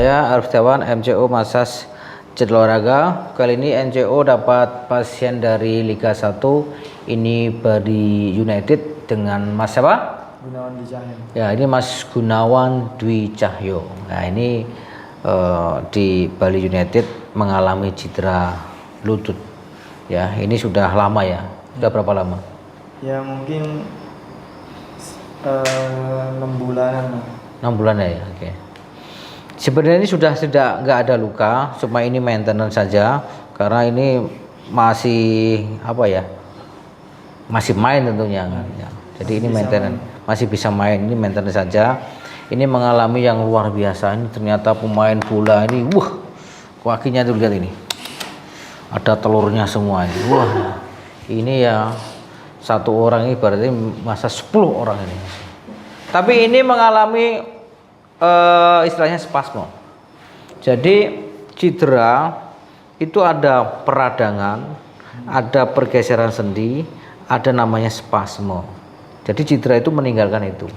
saya Arif Setiawan, MCO Massage Cedera Olahraga. Kali ini MCO dapat pasien dari Liga 1. Ini Bali United dengan Mas siapa? Gunawan Dwi Cahyo. Ya, ini Mas Gunawan Dwi Cahyo. Nah, ini di Bali United mengalami cedera lutut. Ya, ini sudah lama ya. Sudah berapa lama? Ya mungkin 6 bulanan. 6 bulan ya, oke. Sebenarnya ini sudah tidak nggak ada luka, cuma ini maintenance saja karena ini masih apa ya, masih main tentunya kan. Ya. Jadi ini maintenance, masih bisa main, ini maintenance saja. Ini mengalami yang luar biasa. Ini ternyata pemain bola ini, kakinya tuh lihat ini, ada telurnya semua ini. Wah, ini ya satu orang ini berarti masa 10 orang ini. Tapi ini mengalami istilahnya spasmo. Jadi cedera itu ada peradangan, ada pergeseran sendi, ada namanya spasmo. Jadi cedera itu meninggalkan itu.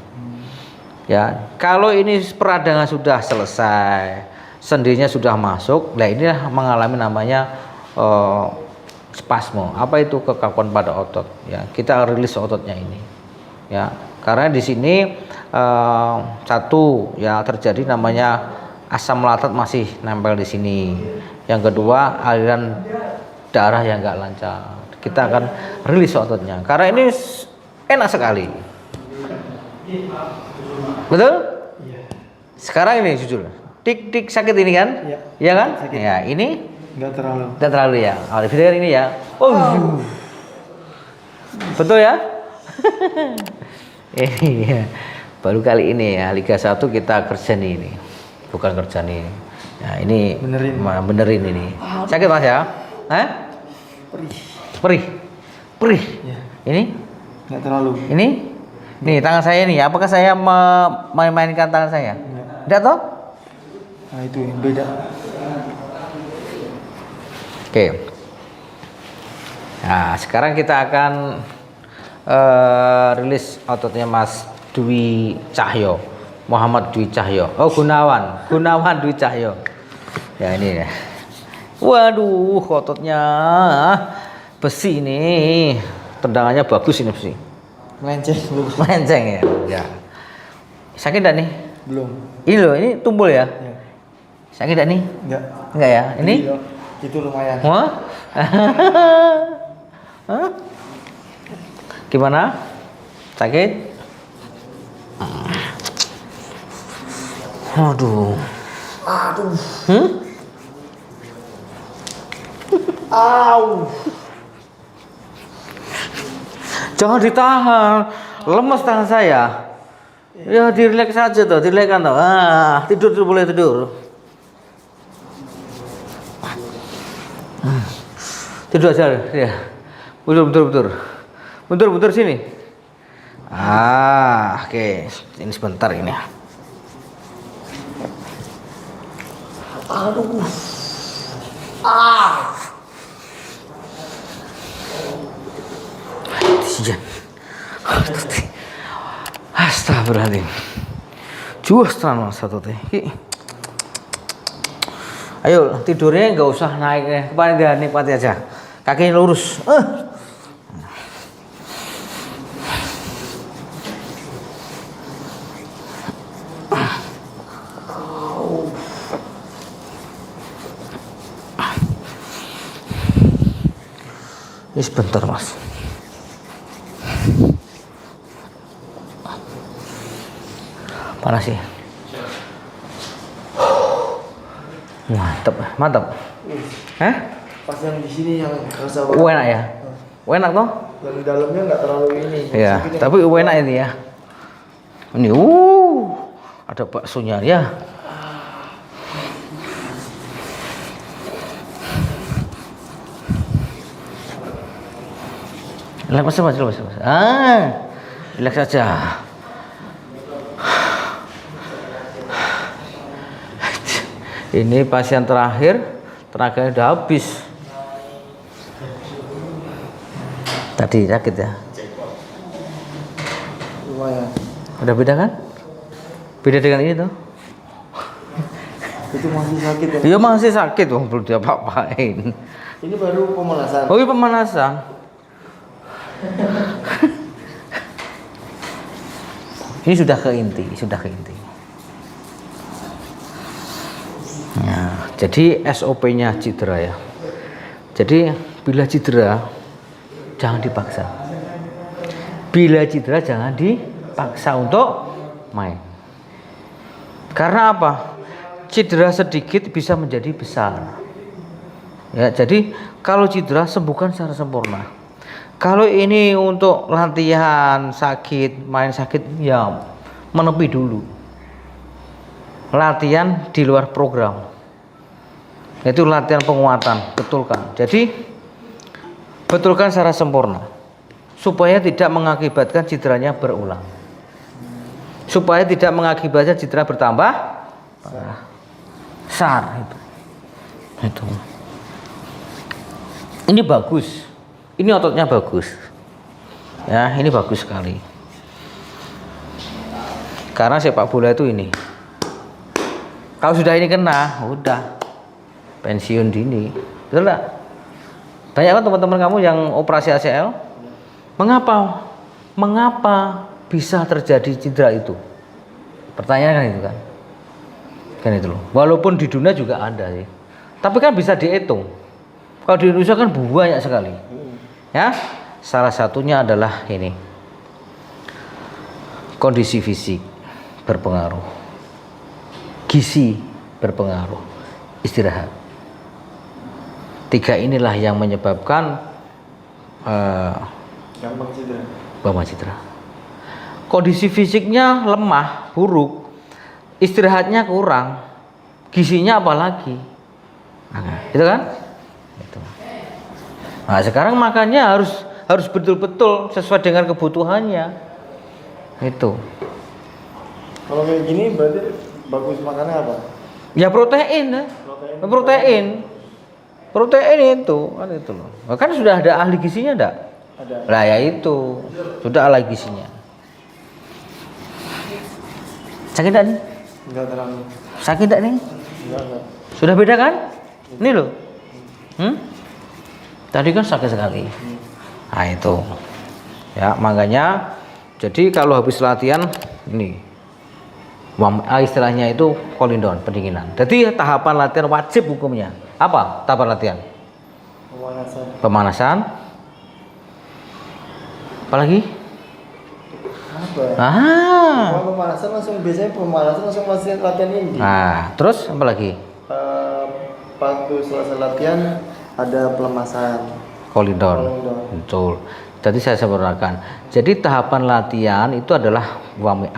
Ya, kalau ini peradangan sudah selesai, sendinya sudah masuk, nah ini mengalami namanya spasmo. Apa itu? Kekakuan pada otot. Ya, kita rilis ototnya ini. Ya, karena di sini satu ya terjadi namanya asam laktat masih nempel di sini. Yang kedua aliran darah yang enggak lancar. Kita akan rilis ototnya. Karena ini enak sekali. Betul? Sekarang ini jujur. Tik tik sakit ini kan? Iya. Iya kan? Sakit. Ya, ini Enggak terlalu terlalu. ya. Kalau video ini ya. Betul ya? Iya. Baru kali ini ya Liga 1 kita kerja nih ini. Bukan kerja nih. Nah, ini benerin ini. Sakit Mas ya? Hah? Perih. Ya. Ini? Enggak terlalu. Ini? Nih tangan saya nih. Apakah saya memainkan tangan saya? Tidak toh? Nah, itu yang beda. Oke. Nah, sekarang kita akan rilis ototnya Mas Dwi Cahyo, Muhammad Dwi Cahyo. Oh, Gunawan Dwi Cahyo. Ya ini ya. Waduh, ototnya besi ini. Tendangannya bagus ini besi. Melenceng ya. Ya. Sakit enggak nih? Belum. Ini loh, ini tumbul ya. Ya. Sakit enggak nih? Enggak ya. Ini? Iya, itu lumayan. Hah? Hah? Gimana? Sakit? Aduh. Au. Jangan ditahan. Lemes tangan saya. Ya, direleks saja tuh, direlekkan tuh. Tidur boleh tidur. Tidur aja ya. Mundur sini. Oke. Ini sebentar ini. Aduh. Sijan. Astagfirullahaladzim. Juas tenan Mas satu teh. Ayo tidurnya nggak usah naik ya. Kemarin dia nikmati aja. Kakinya lurus. Ini sebentar Mas. Panas ya. Mantap. Hah? Pas yang di sini yang rasa Enak ya. Enak toh? Yang di dalamnya nggak terlalu ini. Iya, tapi enak ini ya. Ini ada baksonya ya. Lepas. Relax saja. Ini pasien terakhir, tenaganya udah habis. Tadi sakit ya? Lumayan. Udah beda kan? Beda dengan ini tuh. Itu masih sakit ya? Iya masih sakit dong, belum diapa-apain. Ini baru pemanasan. Oh iya pemanasan. Ini sudah ke inti, sudah ke inti. Nah, jadi SOP-nya cedera ya. Jadi bila cedera jangan dipaksa. Bila cedera jangan dipaksa untuk main. Karena apa? Cedera sedikit bisa menjadi besar. Ya, jadi kalau cedera sembuhkan secara sempurna. Kalau ini untuk latihan sakit, main sakit, ya menepi dulu. Latihan di luar program. Itu latihan penguatan, betulkan. Jadi betulkan secara sempurna supaya tidak mengakibatkan cederanya berulang. Supaya tidak mengakibatkan cedera bertambah besar itu. Ini bagus. Ini ototnya bagus. Ya, ini bagus sekali. Karena sepak bola itu ini. Kalau sudah ini kena, udah pensiun dini. Betul enggak? Banyak kan teman-teman kamu yang operasi ACL? Mengapa bisa terjadi cedera itu? Pertanyaan kan itu kan. Kan itu loh. Walaupun di dunia juga ada sih. Tapi kan bisa dihitung. Kalau di Indonesia kan banyak sekali. Ya, salah satunya adalah ini. Kondisi fisik berpengaruh. Gizi berpengaruh. Istirahat. 3 inilah yang menyebabkan gampang cedera. Kondisi fisiknya lemah, buruk. Istirahatnya kurang. Gizinya apalagi. Nah, itu kan? Itu. Nah, sekarang makannya harus betul-betul sesuai dengan kebutuhannya. Itu. Kalau kayak gini berarti bagus makannya apa? Ya protein. Protein itu kan itu loh. Kan sudah ada ahli gizinya enggak? Ada. Lah ya itu. Sudah ahli gizinya. Sakit enggak nih? Enggak terlalu. Sakit enggak nih? Enggak. Sudah beda kan? Ini loh. Tadi kan sakit sekali. Nah itu. Ya, makanya jadi kalau habis latihan ini istilahnya itu cooling down, pendinginan. Jadi tahapan latihan wajib hukumnya. Apa tahapan latihan? Pemanasan. Apalagi? Apa? Pemanasan langsung latihan ini. Nah, terus apa lagi? Waktu selesai latihan ada pelemasan. Cooling down. Betul. Jadi saya sempurnakan. Jadi tahapan latihan itu adalah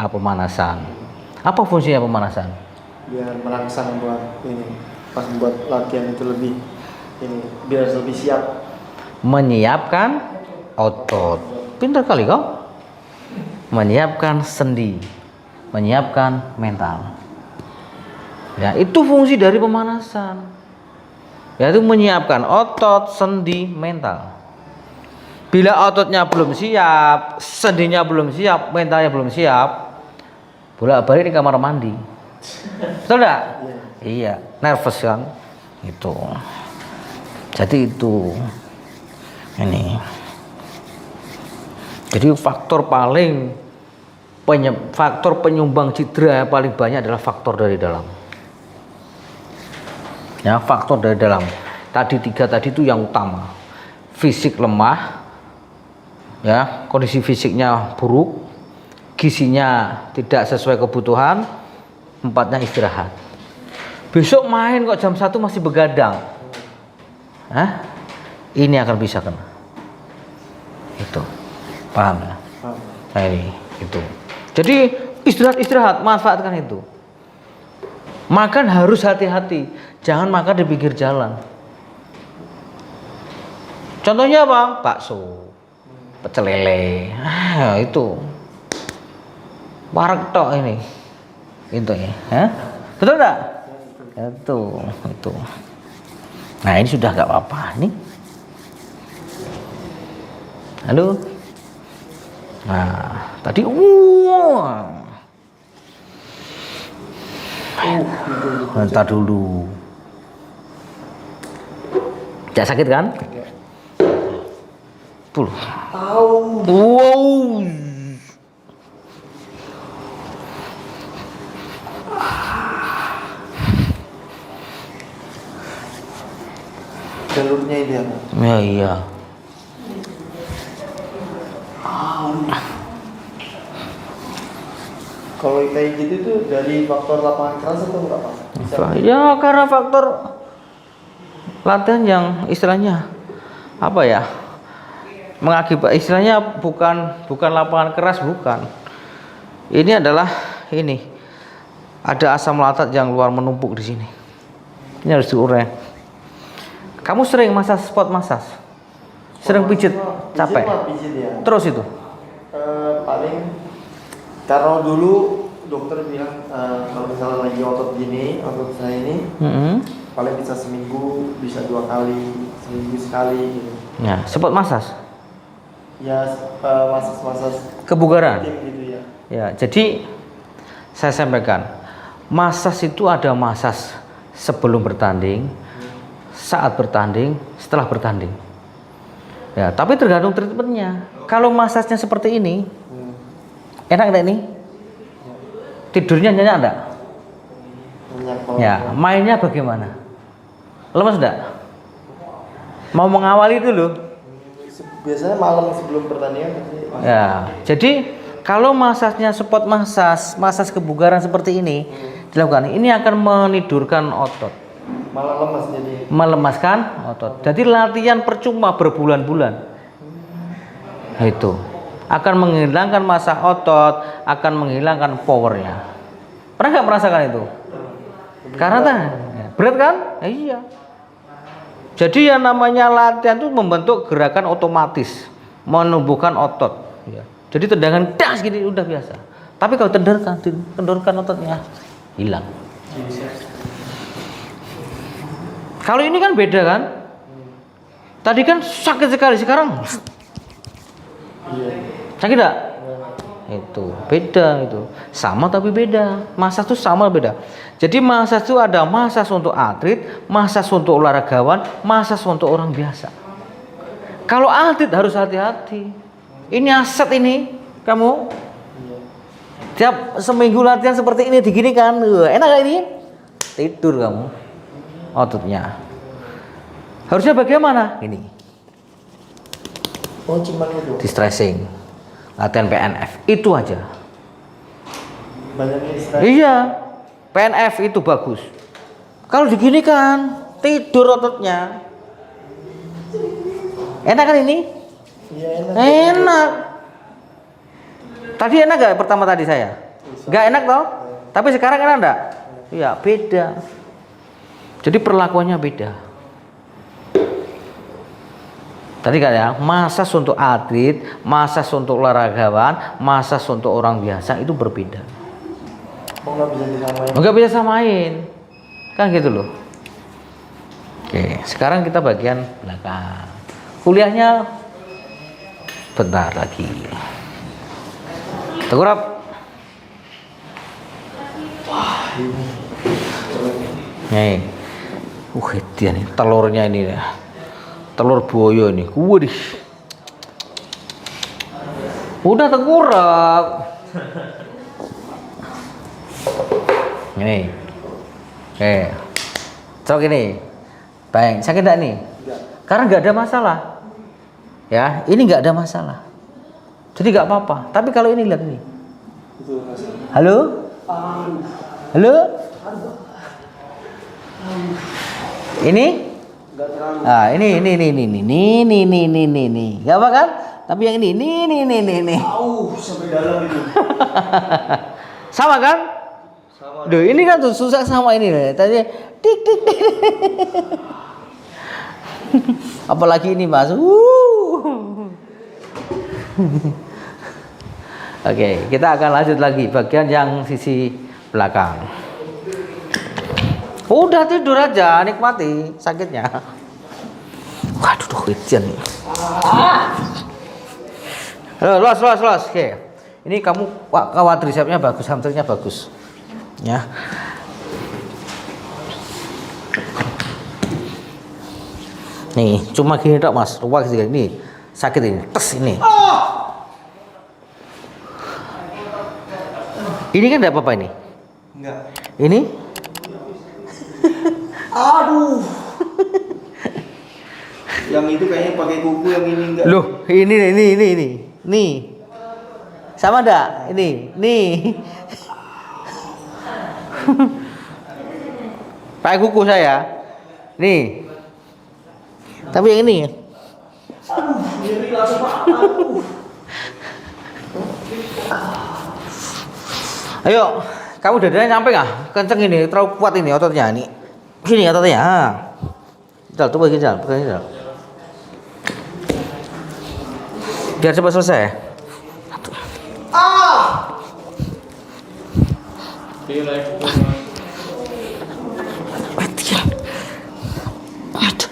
pemanasan. Apa fungsinya pemanasan? Biar merangsang buat ini, pas buat latihan itu lebih ini, biar lebih siap. Menyiapkan otot. Pintar kali kau. Menyiapkan sendi, menyiapkan mental. Ya, itu fungsi dari pemanasan. Yaitu menyiapkan otot, sendi, mental. Bila ototnya belum siap, sendinya belum siap, mentalnya belum siap, bolak-balik di kamar mandi. Betul enggak? Iya, nervous kan? Itu. Jadi itu. Ini. Jadi faktor penyumbang cedera yang paling banyak adalah faktor dari dalam. Ya, faktor dari dalam. Tadi 3 tadi itu yang utama. Fisik lemah, ya, kondisi fisiknya buruk, gizinya tidak sesuai kebutuhan, 4-nya istirahat. Besok main kok jam 1 masih begadang. Hah? Ini akan bisa kena. Itu. Paham ya? Nah, ini itu. Jadi istirahat, manfaatkan itu. Makan harus hati-hati, jangan makan di pinggir jalan. Contohnya apa? Bakso, pecel lele, itu. Wareg tok ini. Itu ya. Hah? Betul enggak? Itu. Nah, ini sudah enggak apa-apa nih. Halo. Nah, tadi Bentar dulu. Tidak sakit kan? Tuh. Wow. Jalurnya ini ya. Ya iya. Kalau kayak gitu tuh dari faktor lapangan keras atau enggak Pak? Bisa. Ya karena faktor latihan yang istilahnya apa ya? Istilahnya bukan lapangan keras, bukan. Ini adalah ini. Ada asam laktat yang luar menumpuk di sini. Ini harus diurai. Kamu sering spot massage? Sering pijit, capek? Pijit ya. Terus itu? Paling karena dulu dokter bilang kalau misalnya lagi otot gini, otot saya ini paling bisa seminggu, bisa 2 kali, seminggu sekali gitu. Ya, spot massage? Ya, massage Kebugaran? tim gitu ya. Ya, jadi saya sampaikan, massage itu ada massage sebelum bertanding, saat bertanding, setelah bertanding. Ya, tapi tergantung treatmentnya. Kalau massage-nya seperti ini, enak enggak ini? Tidurnya nyenyak enggak? Ya, mainnya bagaimana? Lemas enggak? Mau mengawali dulu? Biasanya malam sebelum pertandingan pasti. Ya, jadi kalau massage-nya spot massage kebugaran seperti ini dilakukan, ini akan menidurkan otot. Malah lemas jadi. Melemaskan otot. Jadi latihan percuma berbulan-bulan. Itu akan menghilangkan massa otot, akan menghilangkan powernya. Pernah nggak merasakan itu? Karena berat kan? Iya. Jadi yang namanya latihan itu membentuk gerakan otomatis, menumbuhkan otot. Ya. Jadi tendangan das gini udah biasa. Tapi kalau kendorkan ototnya hilang. Kalau ini kan beda kan? Tadi kan sakit sekali, sekarang sakit enggak? Itu beda itu. Sama tapi beda. Massage itu sama beda. Jadi massage itu ada massage untuk atlet, massage untuk olahragawan, massage untuk orang biasa. Kalau atlet harus hati-hati. Ini aset ini kamu. Tiap seminggu latihan seperti ini diginikan, enak gak ini? Tidur kamu. Ototnya. Harusnya bagaimana? Ini. Oh, cuman itu. Di stressing. Latihan PNF itu aja. Banyak istirahat. Iya. PNF itu bagus. Kalau diginikan, tidur ototnya. Enak kan ini? Iya, enak. Enak. Tadi enak gak pertama tadi saya? Gak enak toh? Tapi sekarang enak enggak? Iya, beda. Jadi perlakuannya beda. Tadi kan ya, massage untuk atlet, massage untuk olahragawan, massage untuk orang biasa itu berbeda. Oh, nggak bisa disamain. Nggak bisa samain, kan gitu loh. Oke, sekarang kita bagian belakang. Kuliahnya bentar lagi. Tegurap. Wah, ini. Nih, dia nih telurnya ini ya. Telur buaya nih, waduh. Udah tengkurap. Ini, cok ini, bang, sakit enggak nih? Enggak. Karena nggak ada masalah, ya. Ini nggak ada masalah, jadi nggak apa-apa. Tapi kalau ini lihat nih, Itu rasanya. halo, halo, ini. Enggak terlalu. Nah, ini. Gak apa kan? Tapi yang ini. Sampai dalam itu. Sama kan? Sama. Duh, ini kan tuh susah sama ini. Tadi tik. Apalagi ini Mas. Oke, kita akan lanjut lagi bagian yang sisi belakang. Udah tidur aja, nikmati sakitnya. Waduh, hujan nih. Los. Oke. Ini kamu kawat tricepsnya bagus, hamstringnya bagus. Ya. Nih, cuma gini tok mas, ruwet gini. Nih, sakit ini, tes ini. Ini kan tidak apa-apa ini. Enggak. Ini? Aduh. Yang itu kayaknya pakai kuku, yang ini enggak. Loh, ini. Nih. Sama enggak? Ini, nih. Pakai kuku saya. Nih. Tapi yang ini. Aduh, nyeri langsung Pak. Aduh. Ayo, kamu dadanya nyampe nggak? Kenceng ini, terlalu kuat ini ototnya ini. Sini ototnya. Jal, coba gini Jal, pegang Jal. Biar cepat selesai. Ah! Aduh,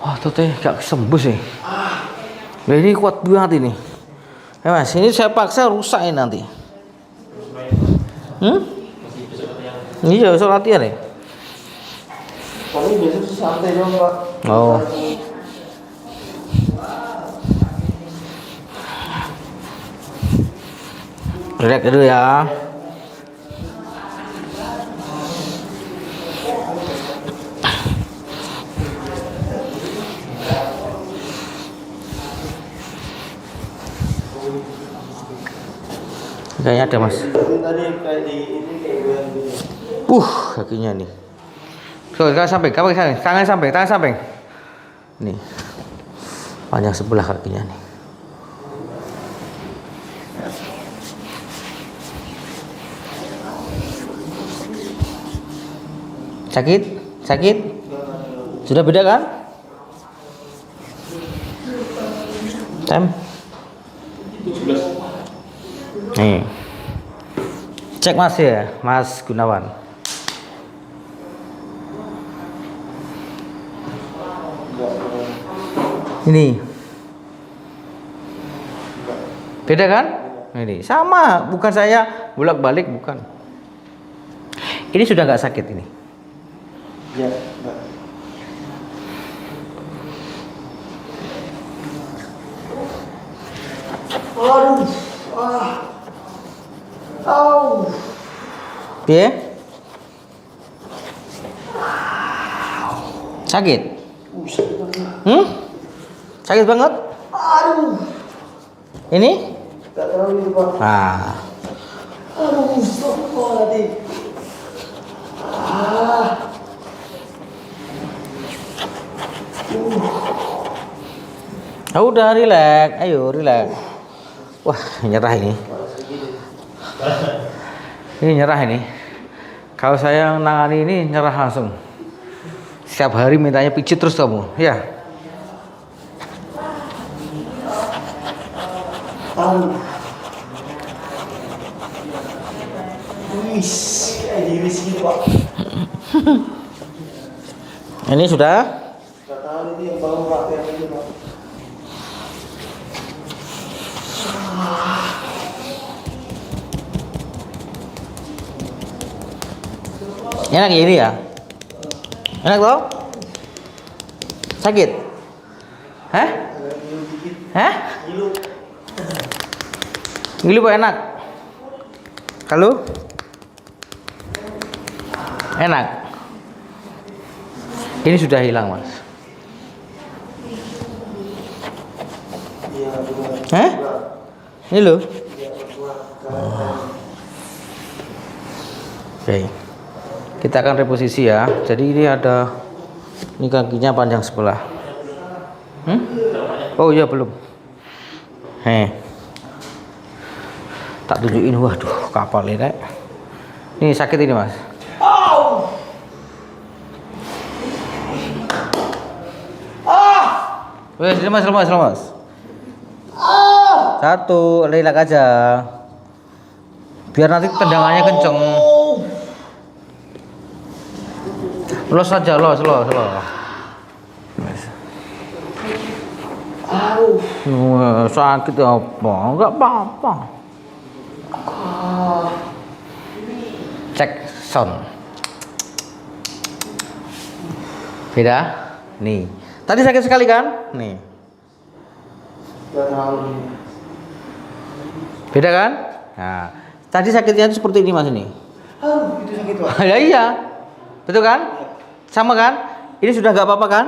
ototnya gak sembuh sih. Nah, ini kuat banget ini. Mas, ini saya paksa rusak ini nanti. Iya, besok latihan ya. Paling biasa sih santai dong Pak. Oh. Relax dulu ya. Kayaknya ada mas. Tadi kayak di ini kayak goyang gitu. Kakinya nih. Tangan samping, tangan samping. Nih. Panjang sebelah kakinya nih. Sakit? Sudah beda kan? Nih. Cek mas ya, Mas Gunawan. Ini. Beda kan? Ini sama, bukan saya bolak-balik bukan. Ini sudah nggak sakit ini. Ya, enggak. Aduh. Piye? Sakit? Sakit banget? Aduh. Ini? Enggak terlalu itu, Pak. Nah, Aduh, astagfirullahaladzim. udah relax, ayo relax. Wah, nyerah ini. Ini nyerah ini. Kalau saya nangani ini nyerah langsung. Setiap hari mintanya pijit terus kamu, ya. Wis, kayak diiris gitu, Pak. Ini sudah? Enggak tahu ini yang baru Pak, yang ini, Pak. Enak ya ini ya? Enak toh? Sakit? Hah? Hah? Ngilu kok enak? Kalau? Enak? Ini sudah hilang mas. Hah? Ini loh. Oke. Kita akan reposisi ya. Jadi ini ada, ini kakinya panjang sebelah. Oh iya belum. Tak tunjukin, waduh kapal ini. Nih sakit ini mas. Wes lemas. Satu, relax aja. Biar nanti tendangannya kenceng. Los aja, los. Sakit apa? Enggak apa-apa. Cek sound. Beda? Nih. Tadi sakit sekali kan? Nih. Gak terlalu. Beda kan? Nah, tadi sakitnya itu seperti ini Mas ini. Itu sakit Pak. Ya iya. Betul kan? Sama kan? Ini sudah nggak apa-apa kan?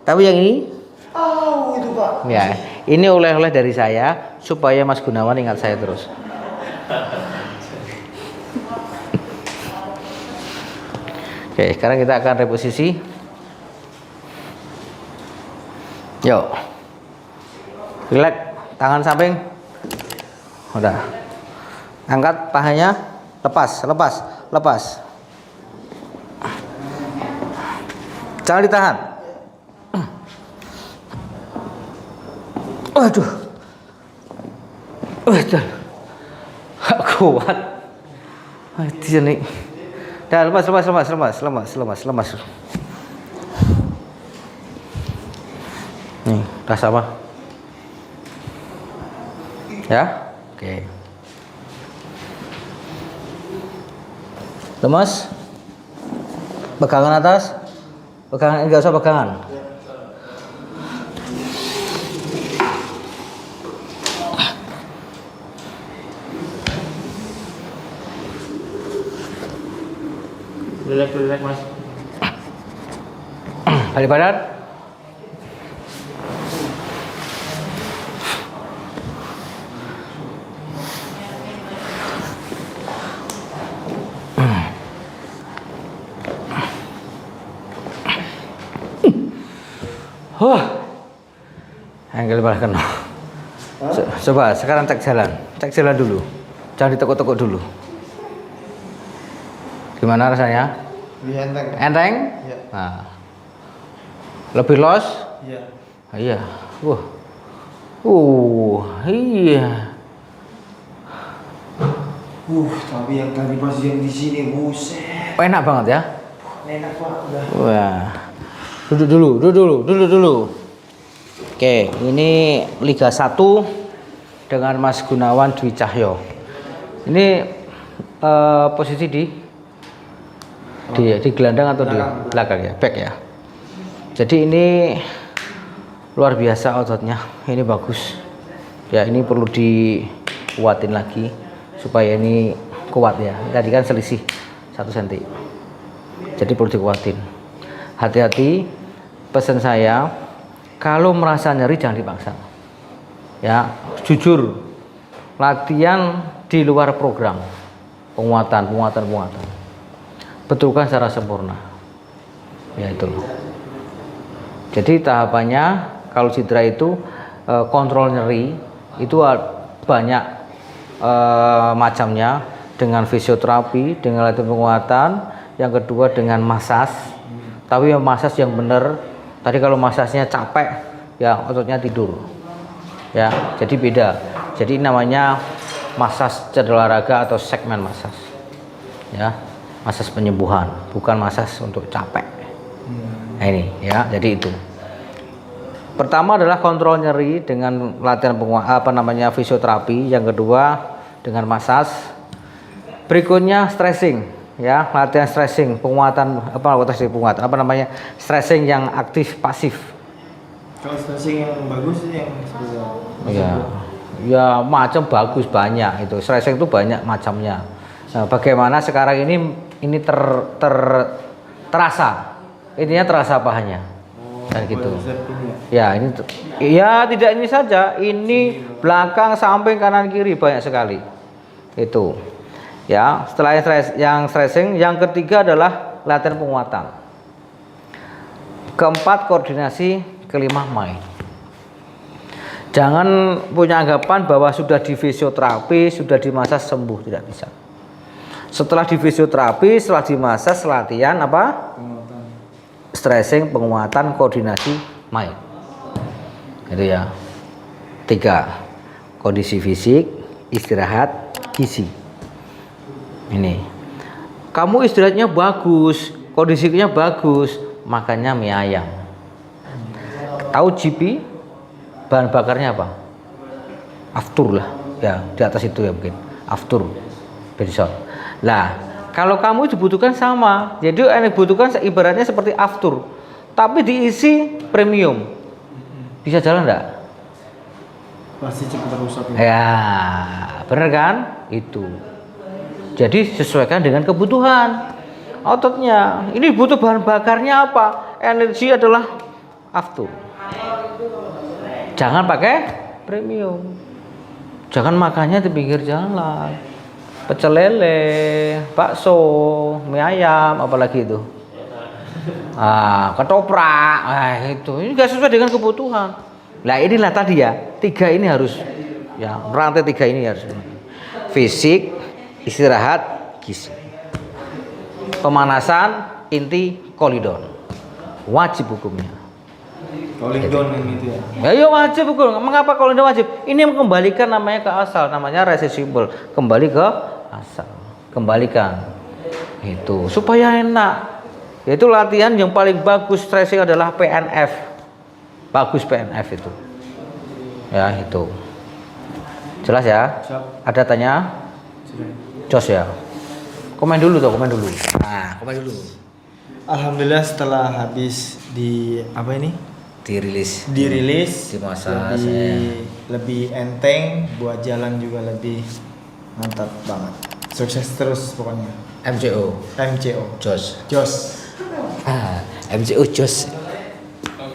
Tapi yang ini? Itu Pak. Ya, ini oleh-oleh dari saya supaya Mas Gunawan ingat saya terus. Oke, sekarang kita akan reposisi. Yuk. Relax, tangan samping. Udah. Angkat pahanya, lepas. Jangan ditahan. Waduh. Waduh. Gak kuat. Di sini. Dah lemas. Nih, rasa apa? Ya? Oke. Lemas? Pegangan atas? Pegangan, enggak usah pegangan. Relax Mas. Balik badan. Angle balik kena. Coba sekarang cek jalan dulu. Jangan ditekuk-tekuk dulu. Gimana rasanya? Lebih enteng. Enteng? Iya. Nah. Lebih los? Iya. Iya. Iya. Tapi yang tadi pas yang di sini buset. Enak banget ya? Enak Pak udah. Wah. Duduk dulu. Oke, ini Liga 1 dengan Mas Gunawan Dwi Cahyo. Ini posisi di gelandang atau di belakang ya, back ya. Jadi ini luar biasa ototnya, ini bagus. Ya ini perlu dikuatin lagi supaya ini kuat ya. Tadi kan selisih 1 cm. Jadi perlu dikuatin. Hati-hati, pesan saya, kalau merasa nyeri jangan dipaksa. Ya, jujur, latihan di luar program, penguatan. Betulkan secara sempurna. Ya itu. Jadi tahapannya kalau cedera itu kontrol nyeri itu banyak macamnya, dengan fisioterapi, dengan latihan penguatan, yang kedua dengan masas. Tapi yang masas yang benar. Tadi kalau masasnya capek, ya ototnya tidur. Ya, jadi beda. Jadi namanya masas cedera olahraga atau segmen masas. Ya, masas penyembuhan, bukan masas untuk capek. Nah, ini ya, jadi itu. Pertama adalah kontrol nyeri dengan latihan fisioterapi, yang kedua dengan masas. Berikutnya stretching, ya, latihan stretching, stretching yang aktif pasif. Kalau stretching yang bagus yang seperti apa? Ya macam bagus banyak itu. Stretching itu banyak macamnya. Nah, bagaimana sekarang ini terasa. Intinya terasa pahanya. Dan gitu. Ya, tidak ini saja. Ini belakang, samping, kanan, kiri banyak sekali. Itu. Ya, setelah yang stretching, yang ketiga adalah latihan penguatan. Keempat koordinasi, kelima main. Jangan punya anggapan bahwa sudah di fisioterapi, sudah dimasas sembuh, tidak bisa. Setelah di fisioterapi, setelah dimasas, latihan apa? Penguatan. Stretching, penguatan, koordinasi, main. Itu ya. 3. Kondisi fisik, istirahat, gizi. Ini. Kamu istirahatnya bagus, kondisinya bagus, makannya mie ayam. Tahu GP? Bahan bakarnya apa? Aftur lah. Ya, di atas itu ya mungkin. Aftur. Benson. Lah, Kalau kamu dibutuhkan sama, jadi yang dibutuhkan ibaratnya seperti aftur, tapi diisi premium, bisa jalan enggak? Pasti cepat rusak ya. Ya, bener kan? Itu. Jadi sesuaikan dengan kebutuhan ototnya. Ini butuh bahan bakarnya apa? Energi adalah aftur. Jangan pakai premium. Jangan makannya di pinggir jalan. Pecel lele, bakso, mie ayam, apalagi itu. Ketoprak. Itu. Ini enggak sesuai dengan kebutuhan. Nah, inilah tadi ya. 3 ini harus ya, rantai 3 ini harus. Fisik, istirahat, gizi. Pemanasan, inti, kolidon. Wajib hukumnya. Kolidon gitu ya. Ya, ya wajib hukum. Mengapa kolidon wajib? Ini mengembalikan namanya ke asal, namanya reversible. Kembali ke asal. Kembalikan. Itu supaya enak. Itu latihan yang paling bagus stretching adalah PNF. Bagus PNF itu. Ya, itu. Jelas ya? Ada tanya? Jos ya. Komen dulu tuh, komen dulu. Nah, komen dulu. Alhamdulillah setelah habis di apa ini? Dirilis. Dirilis Di masa lebih enteng, buat jalan juga lebih mantap banget. Sukses terus pokoknya. MCO. MCO. Jos. Jos. MCO Jos.